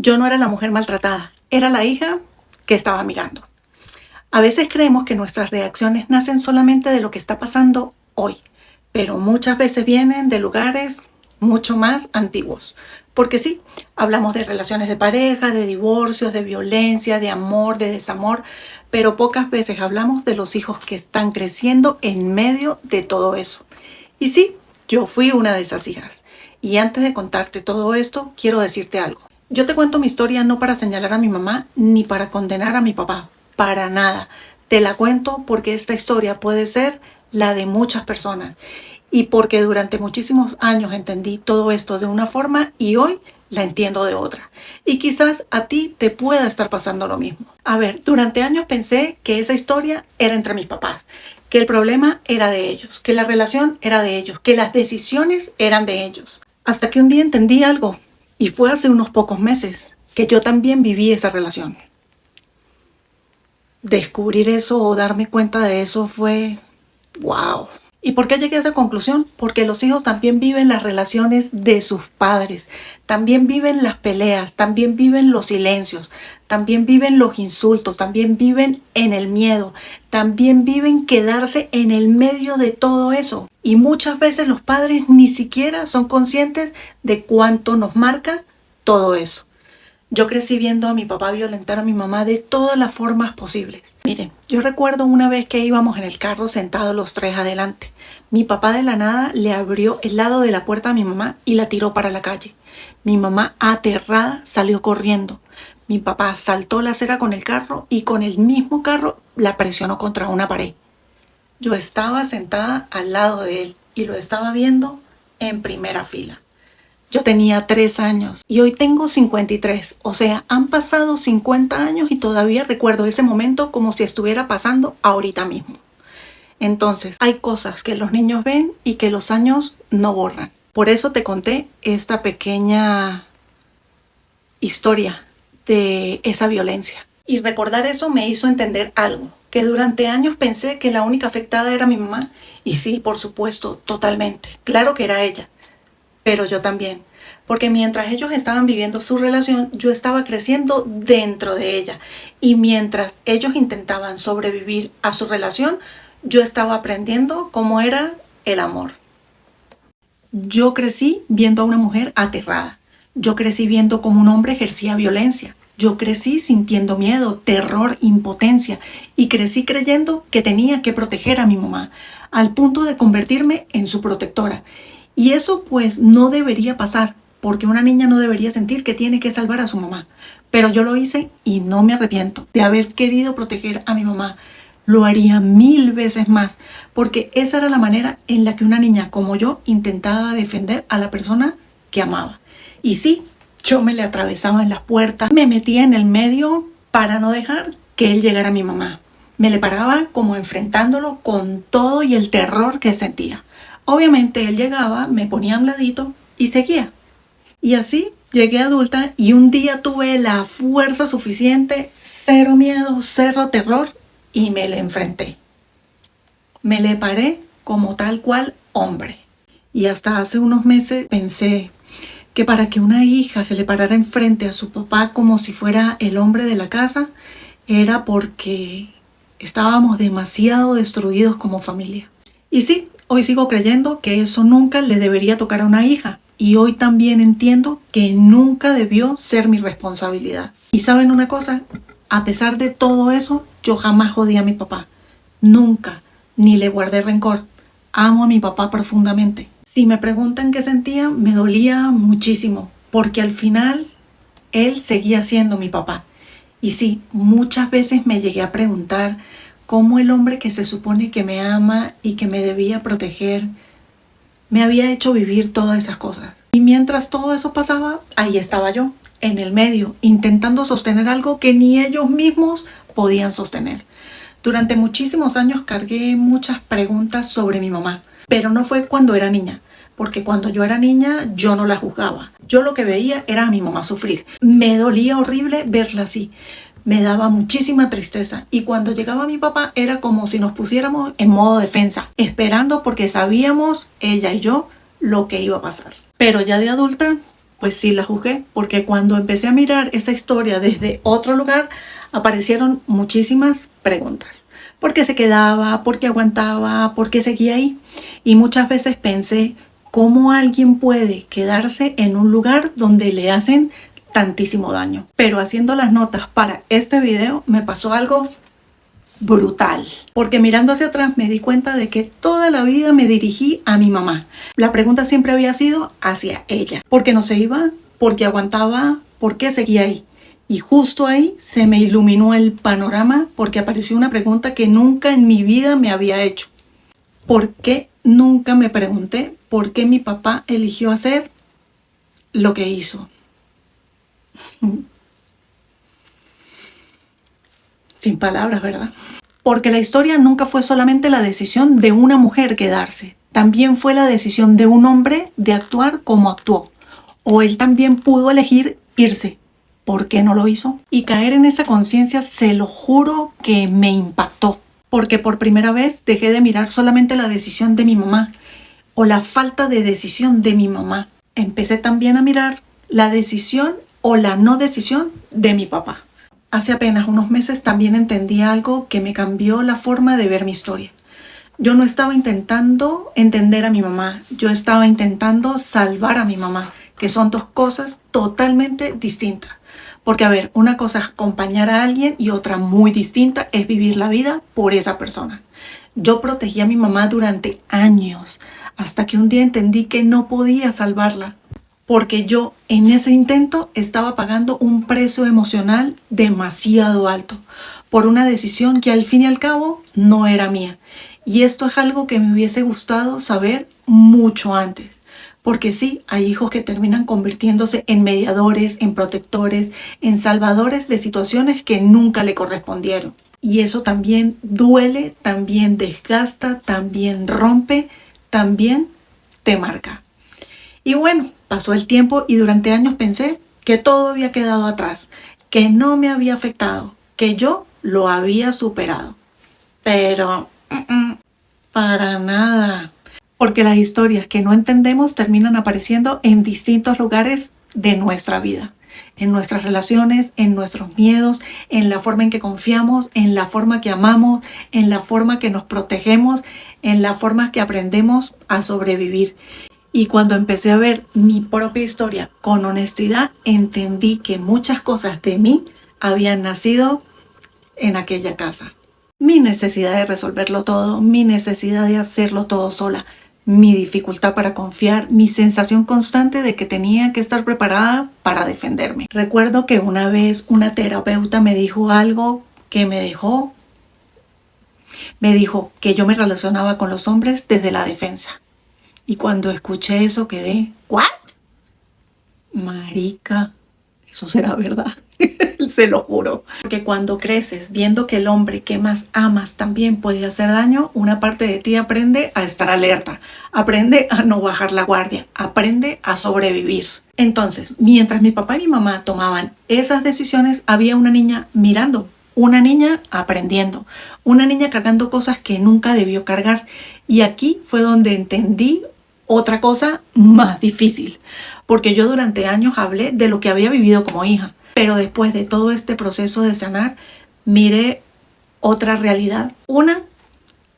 yo no era la mujer maltratada, era la hija que estaba mirando. A veces creemos que nuestras reacciones nacen solamente de lo que está pasando hoy, pero muchas veces vienen de lugares mucho más antiguos. Porque sí, hablamos de relaciones de pareja, de divorcios, de violencia, de amor, de desamor, pero pocas veces hablamos de los hijos que están creciendo en medio de todo eso. Y sí, yo fui una de esas hijas. Y antes de contarte todo esto, quiero decirte algo. Yo te cuento mi historia no para señalar a mi mamá ni para condenar a mi papá, para nada. Te la cuento porque esta historia puede ser la de muchas personas y porque durante muchísimos años entendí todo esto de una forma y hoy la entiendo de otra. Y quizás a ti te pueda estar pasando lo mismo. A ver, durante años pensé que esa historia era entre mis papás, que el problema era de ellos, que la relación era de ellos, que las decisiones eran de ellos. Hasta que un día entendí algo, y fue hace unos pocos meses, que yo también viví esa relación. Descubrir eso o darme cuenta de eso fue wow. ¿Y por qué llegué a esa conclusión? Porque los hijos también viven las relaciones de sus padres, también viven las peleas, también viven los silencios, también viven los insultos, también viven en el miedo, también viven quedarse en el medio de todo eso. Y muchas veces los padres ni siquiera son conscientes de cuánto nos marca todo eso. Yo crecí viendo a mi papá violentar a mi mamá de todas las formas posibles. Miren, yo recuerdo una vez que íbamos en el carro sentados los tres adelante. Mi papá de la nada le abrió el lado de la puerta a mi mamá y la tiró para la calle. Mi mamá, aterrada, salió corriendo. Mi papá saltó la acera con el carro y con el mismo carro la presionó contra una pared. Yo estaba sentada al lado de él y lo estaba viendo en primera fila. Yo tenía 3 años y hoy tengo 53, o sea, han pasado 50 años y todavía recuerdo ese momento como si estuviera pasando ahorita mismo. Entonces, hay cosas que los niños ven y que los años no borran. Por eso te conté esta pequeña historia de esa violencia. Y recordar eso me hizo entender algo, que durante años pensé que la única afectada era mi mamá. Y sí, por supuesto, totalmente. Claro que era ella. Pero yo también, porque mientras ellos estaban viviendo su relación, yo estaba creciendo dentro de ella. Y mientras ellos intentaban sobrevivir a su relación, yo estaba aprendiendo cómo era el amor. Yo crecí viendo a una mujer aterrada. Yo crecí viendo cómo un hombre ejercía violencia. Yo crecí sintiendo miedo, terror, impotencia. Y crecí creyendo que tenía que proteger a mi mamá, al punto de convertirme en su protectora. Y eso pues no debería pasar, porque una niña no debería sentir que tiene que salvar a su mamá. Pero yo lo hice y no me arrepiento de haber querido proteger a mi mamá. Lo haría 1000 veces más, porque esa era la manera en la que una niña como yo intentaba defender a la persona que amaba. Y sí, yo me le atravesaba en las puertas, me metía en el medio para no dejar que él llegara a mi mamá. Me le paraba como enfrentándolo con todo y el terror que sentía. Obviamente él llegaba, me ponía a un ladito y seguía. Y así llegué adulta y un día tuve la fuerza suficiente, cero miedo, cero terror y me le enfrenté. Me le paré como tal cual hombre. Y hasta hace unos meses pensé que para que una hija se le parara enfrente a su papá como si fuera el hombre de la casa, era porque estábamos demasiado destruidos como familia. Y sí, hoy sigo creyendo que eso nunca le debería tocar a una hija. Y hoy también entiendo que nunca debió ser mi responsabilidad. Y ¿saben una cosa? A pesar de todo eso, yo jamás jodí a mi papá. Nunca. Ni le guardé rencor. Amo a mi papá profundamente. Si me preguntan qué sentía, me dolía muchísimo. Porque al final, él seguía siendo mi papá. Y sí, muchas veces me llegué a preguntar cómo el hombre que se supone que me ama y que me debía proteger me había hecho vivir todas esas cosas. Y mientras todo eso pasaba, ahí estaba yo, en el medio, intentando sostener algo que ni ellos mismos podían sostener. Durante muchísimos años cargué muchas preguntas sobre mi mamá, pero no fue cuando era niña, porque cuando yo era niña yo no la juzgaba. Yo lo que veía era a mi mamá sufrir. Me dolía horrible verla así. Me daba muchísima tristeza y cuando llegaba mi papá era como si nos pusiéramos en modo defensa, esperando porque sabíamos, ella y yo, lo que iba a pasar. Pero ya de adulta Pues sí, la juzgué, porque cuando empecé a mirar esa historia desde otro lugar, aparecieron muchísimas preguntas. ¿Por qué se quedaba? ¿Por qué aguantaba? ¿Por qué seguía ahí? Y muchas veces pensé, ¿cómo alguien puede quedarse en un lugar donde le hacen tantísimo daño? Pero haciendo las notas para este video me pasó algo brutal, porque mirando hacia atrás me di cuenta de que toda la vida me dirigí a mi mamá. La pregunta siempre había sido hacia ella. ¿Por qué no se iba? ¿Por qué aguantaba? ¿Por qué seguía ahí? Y justo ahí se me iluminó el panorama, porque apareció una pregunta que nunca en mi vida me había hecho. ¿Por qué nunca me pregunté por qué mi papá eligió hacer lo que hizo? Sin palabras, ¿verdad? Porque la historia nunca fue solamente la decisión de una mujer quedarse, también fue la decisión de un hombre de actuar como actuó. O él también pudo elegir irse. ¿Por qué no lo hizo? Y caer en esa conciencia, se lo juro que me impactó. Porque por primera vez dejé de mirar solamente la decisión de mi mamá o la falta de decisión de mi mamá. Empecé también a mirar la decisión o la no decisión de mi papá. Hace apenas unos meses también entendí algo que me cambió la forma de ver mi historia. Yo no estaba intentando entender a mi mamá, yo estaba intentando salvar a mi mamá, que son dos cosas totalmente distintas. Porque, a ver, una cosa es acompañar a alguien y otra muy distinta es vivir la vida por esa persona. Yo protegí a mi mamá durante años, hasta que un día entendí que no podía salvarla, porque yo en ese intento estaba pagando un precio emocional demasiado alto por una decisión que al fin y al cabo no era mía. Y esto es algo que me hubiese gustado saber mucho antes. Porque sí, hay hijos que terminan convirtiéndose en mediadores, en protectores, en salvadores de situaciones que nunca le correspondieron. Y eso también duele, también desgasta, también rompe, también te marca. Y bueno, pasó el tiempo y durante años pensé que todo había quedado atrás, que no me había afectado, que yo lo había superado. Pero para nada. Porque las historias que no entendemos terminan apareciendo en distintos lugares de nuestra vida. En nuestras relaciones, en nuestros miedos, en la forma en que confiamos, en la forma que amamos, en la forma que nos protegemos, en la forma que aprendemos a sobrevivir. Y cuando empecé a ver mi propia historia con honestidad, entendí que muchas cosas de mí habían nacido en aquella casa. Mi necesidad de resolverlo todo, mi necesidad de hacerlo todo sola, mi dificultad para confiar, mi sensación constante de que tenía que estar preparada para defenderme. Recuerdo que una vez una terapeuta me dijo algo que me dejó. Me dijo que yo me relacionaba con los hombres desde la defensa. Y cuando escuché eso quedé, ¿what? Marica, eso será verdad. Se lo juro. Porque cuando creces viendo que el hombre que más amas también puede hacer daño, una parte de ti aprende a estar alerta, aprende a no bajar la guardia, aprende a sobrevivir. Entonces, mientras mi papá y mi mamá tomaban esas decisiones, había una niña mirando, una niña aprendiendo, una niña cargando cosas que nunca debió cargar. Y aquí fue donde entendí otra cosa más difícil, porque yo durante años hablé de lo que había vivido como hija, pero después de todo este proceso de sanar, miré otra realidad, una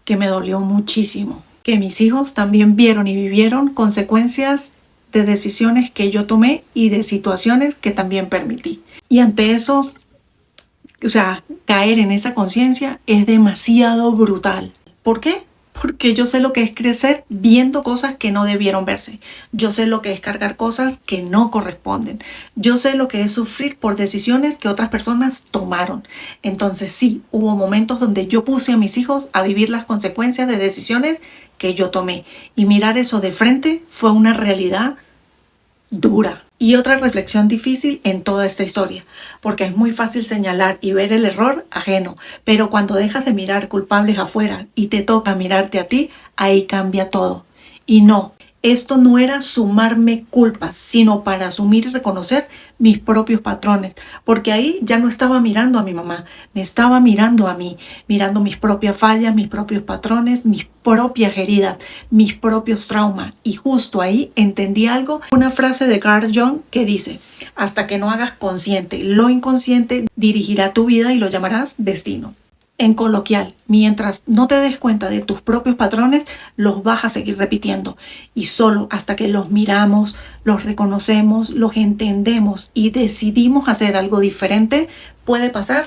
que me dolió muchísimo, que mis hijos también vieron y vivieron consecuencias de decisiones que yo tomé y de situaciones que también permití. Y ante eso, caer en esa conciencia es demasiado brutal. ¿Por qué? Porque yo sé lo que es crecer viendo cosas que no debieron verse. Yo sé lo que es cargar cosas que no corresponden. Yo sé lo que es sufrir por decisiones que otras personas tomaron. Entonces sí, hubo momentos donde yo puse a mis hijos a vivir las consecuencias de decisiones que yo tomé. Y mirar eso de frente fue una realidad dura. Y otra reflexión difícil en toda esta historia, porque es muy fácil señalar y ver el error ajeno, pero cuando dejas de mirar culpables afuera y te toca mirarte a ti, ahí cambia todo. Y no, Esto no era sumarme culpas, sino para asumir y reconocer mis propios patrones, porque ahí ya no estaba mirando a mi mamá, me estaba mirando a mí, mirando mis propias fallas, mis propios patrones, mis propias heridas, mis propios traumas. Y justo ahí entendí algo, una frase de Carl Jung que dice: hasta que no hagas consciente lo inconsciente, dirigirá tu vida y lo llamarás destino. En coloquial, mientras no te des cuenta de tus propios patrones, los vas a seguir repitiendo. Y solo hasta que los miramos, los reconocemos, los entendemos y decidimos hacer algo diferente, puede pasar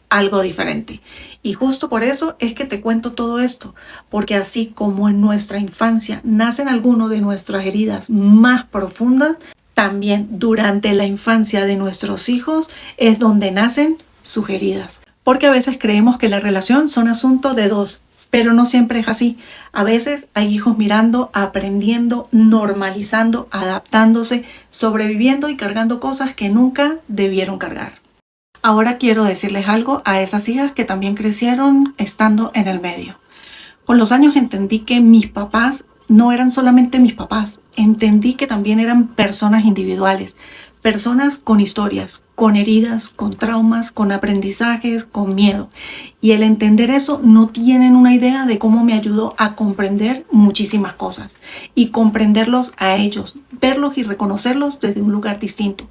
algo diferente. Y justo por eso es que te cuento todo esto, porque así como en nuestra infancia nacen algunas de nuestras heridas más profundas, también durante la infancia de nuestros hijos es donde nacen sus heridas. Porque a veces creemos que la relación son asunto de dos, pero no siempre es así. A veces hay hijos mirando, aprendiendo, normalizando, adaptándose, sobreviviendo y cargando cosas que nunca debieron cargar. Ahora quiero decirles algo a esas hijas que también crecieron estando en el medio. Con los años entendí que mis papás no eran solamente mis papás, entendí que también eran personas individuales, personas con historias, con heridas, con traumas, con aprendizajes, con miedo. Y el entender eso, no tienen una idea de cómo me ayudó a comprender muchísimas cosas y comprenderlos a ellos, verlos y reconocerlos desde un lugar distinto.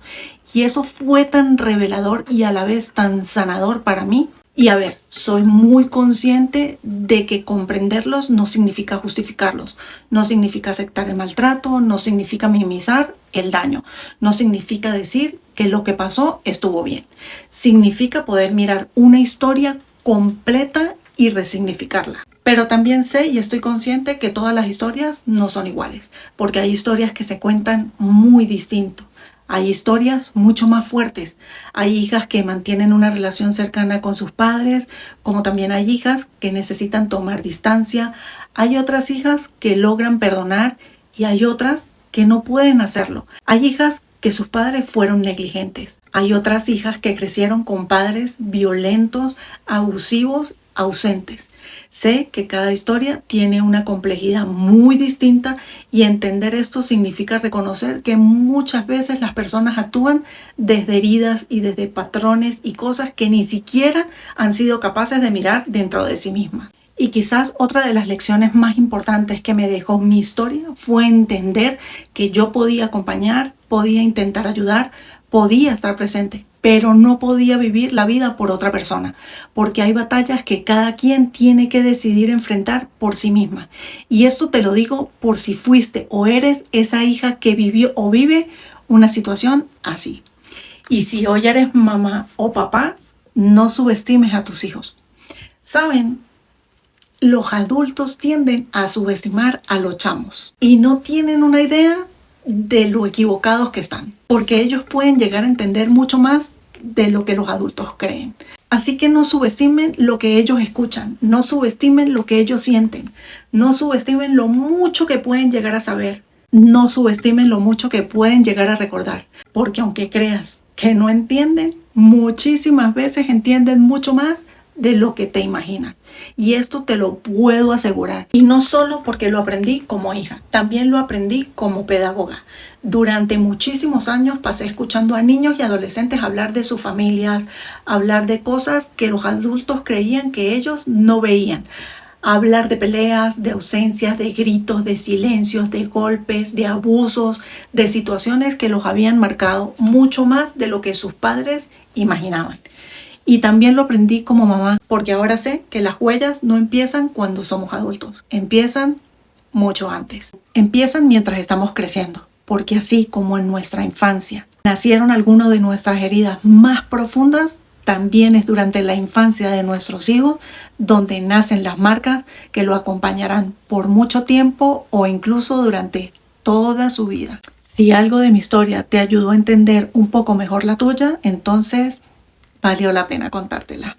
Y eso fue tan revelador y a la vez tan sanador para mí. Y a ver, soy muy consciente de que comprenderlos no significa justificarlos, no significa aceptar el maltrato, no significa minimizar el daño, no significa decir que lo que pasó estuvo bien. Significa poder mirar una historia completa y resignificarla. Pero también sé y estoy consciente que todas las historias no son iguales, porque hay historias que se cuentan muy distinto. Hay historias mucho más fuertes. Hay hijas que mantienen una relación cercana con sus padres, como también hay hijas que necesitan tomar distancia. Hay otras hijas que logran perdonar y hay otras que no pueden hacerlo. Hay hijas que sus padres fueron negligentes. Hay otras hijas que crecieron con padres violentos, abusivos, ausentes. Sé que cada historia tiene una complejidad muy distinta y entender esto significa reconocer que muchas veces las personas actúan desde heridas y desde patrones y cosas que ni siquiera han sido capaces de mirar dentro de sí mismas. Y quizás otra de las lecciones más importantes que me dejó mi historia fue entender que yo podía acompañar, podía intentar ayudar, podía estar presente, pero no podía vivir la vida por otra persona, porque hay batallas que cada quien tiene que decidir enfrentar por sí misma. Y esto te lo digo por si fuiste o eres esa hija que vivió o vive una situación así. Y si hoy eres mamá o papá, no subestimes a tus hijos. ¿Saben? Los adultos tienden a subestimar a los chamos y no tienen una idea de lo equivocados que están, porque ellos pueden llegar a entender mucho más de lo que los adultos creen. Así que no subestimen lo que ellos escuchan, no subestimen lo que ellos sienten, no subestimen lo mucho que pueden llegar a saber, no subestimen lo mucho que pueden llegar a recordar, porque aunque creas que no entienden, muchísimas veces entienden mucho más de lo que te imaginas. Y esto te lo puedo asegurar. Y no solo porque lo aprendí como hija, también lo aprendí como pedagoga. Durante muchísimos años pasé escuchando a niños y adolescentes hablar de sus familias, hablar de cosas que los adultos creían que ellos no veían. Hablar de peleas, de ausencias, de gritos, de silencios, de golpes, de abusos, de situaciones que los habían marcado mucho más de lo que sus padres imaginaban. Y también lo aprendí como mamá, porque ahora sé que las huellas no empiezan cuando somos adultos, empiezan mucho antes. Empiezan mientras estamos creciendo, porque así como en nuestra infancia nacieron algunas de nuestras heridas más profundas, también es durante la infancia de nuestros hijos donde nacen las marcas que lo acompañarán por mucho tiempo o incluso durante toda su vida. Si algo de mi historia te ayudó a entender un poco mejor la tuya, entonces valió la pena contártela.